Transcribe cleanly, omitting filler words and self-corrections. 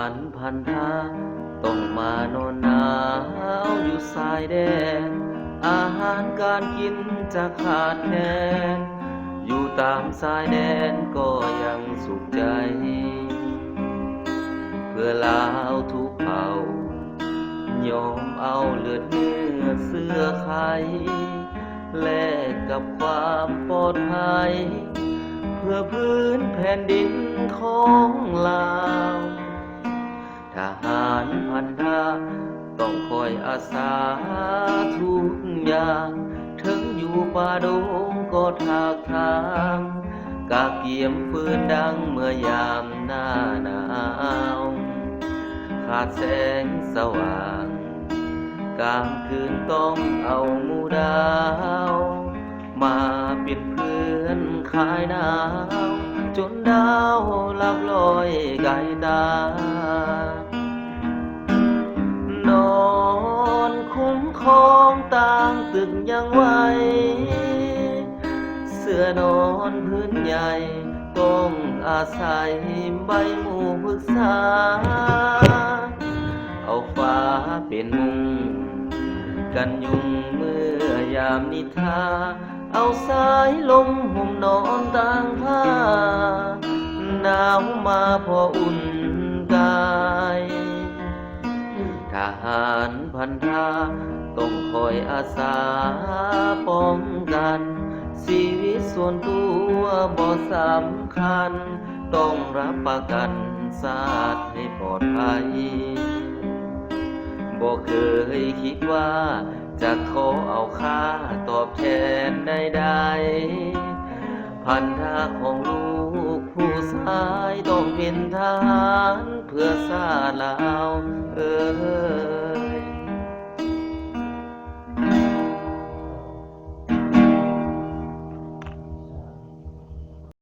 ารพันธะต้องมานอนหนาวอยู่ชายแดนอาหารการกินจะขาดแคลนอยู่ตามชายแดนก็ยังสุขใจเพื่อลาวทุกเผ่ายอมเอาเลือดเนื้อเสื้อไขแลกกับความปลอดภัยเพื่อพื้นแผ่นดินของลาวทหารพันธะต้องคอยอาสาทุกอย่างถึงอยู่ป่าดงก็ทากทางกาเกียมฟืนดังเมื่อยามหน้าหนาวขาดแสงสว่างกลางคืนต้องเอางูดาวมาเป็นเพื่อนคลายหนาวจนดาวลับลอยไกลตานอนคุ้มครองต่างตึกยังไหวเสื้อนอนพื้นใหญ่ต้องอาศัยใบหมู่ปรึกษาเอาฟ้าเป็นมุงกันยุงเมื่อยามนิทราเอาสายลมห่มนอนต่างผ้าหนาวมาพออุ่นกายทหารพันธะต้องคอยอาสาป้องกันชีวิตส่วนตัวบ่สำคัญต้องรับประกันชาติให้ปลอดภัยบ่เคยคิดว่าจะขอเอาค่าตอบแทนใดๆพันธะของลูกผู้ชายต้องเป็นทหารเพื่อชาติลาว